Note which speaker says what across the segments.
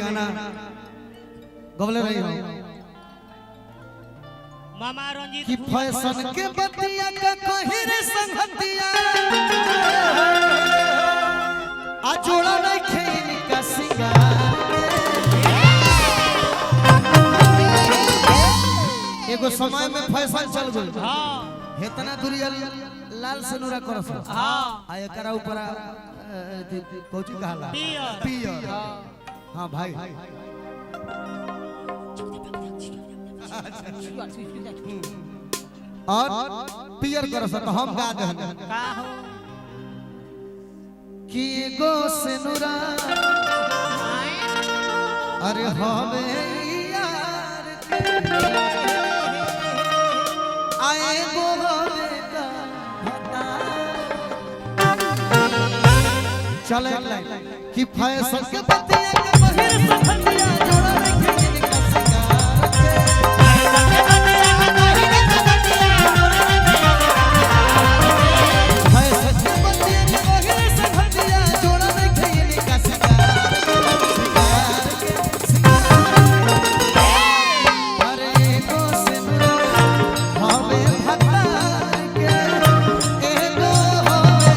Speaker 1: गाना गवले रही हो
Speaker 2: मामा रंजीत
Speaker 1: कि फैशन के बतिया का कहीं रे संगतिया आ जोड़ा नहीं खेल का सिंगार एगो समय में फैशन चल गई।
Speaker 2: हां
Speaker 1: इतना दूरिया लाल से नूरा करस।
Speaker 2: हां
Speaker 1: आ एकरा ऊपर कोची कहला पियर। हां भाई और पियर करस तो हम गा दे
Speaker 2: का हो
Speaker 1: कि एगो से नूरा अरे हवे यार आए गो हवे का चले कि फैशन के बतिया के बहिर संगतिया जोड़ा रखे इनका सिंगार फैशन के बतिया के बहिर संगतिया जोड़ा रखे इनका सिंगार अरे गो से हवे भतार के एगो हवे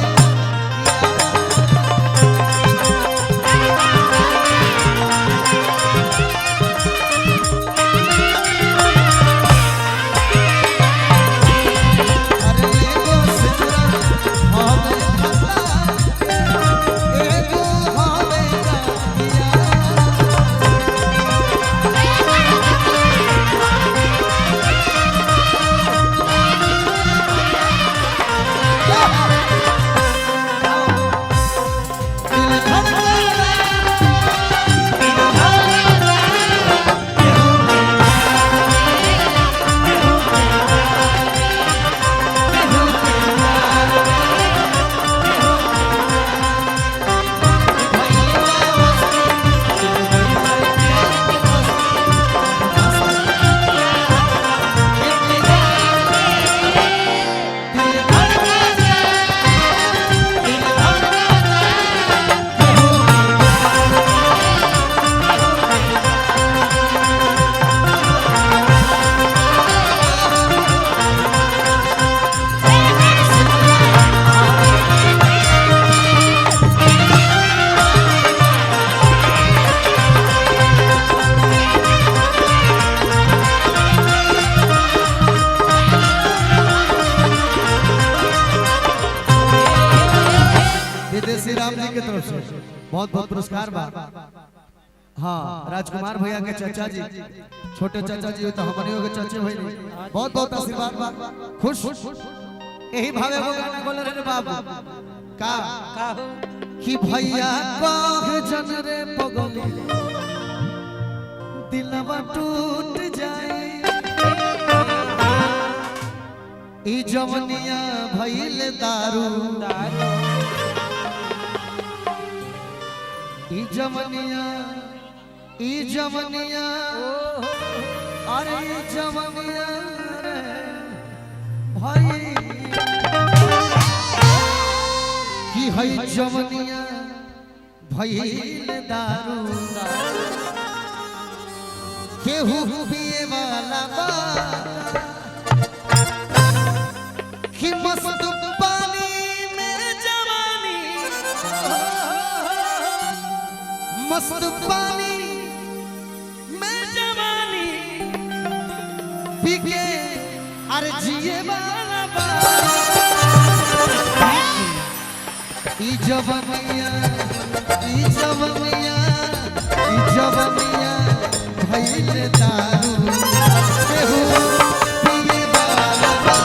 Speaker 1: विदेशी राम जी की तरफ से बहुत बहुत पुरस्कार बा। हाँ राजकुमार भैया के चाचा जी छोटे चाचा जी तो हमनियों के चाचे भई बहुत बहुत आशीर्वाद बा। खुश यही भावे को गाना बोले रे बाबू का
Speaker 2: हो
Speaker 1: कि भैया काग जन रे पगली दिलवा टूट जाए ई जवनिया भइल दारू ई जवनिया अरे जवनिया रे भाई कि हई जवनिया भइल दारू केहू पिए वाला बा कि मस्त पानी में जवानी मस्त पानी में जवानी पीके अरे जिए वाला बा ई जवनिया भइल दारू केहू पिए वाला बा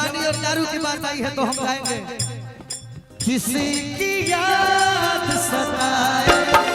Speaker 1: है तो हम गाएंगे किसी की याद सताए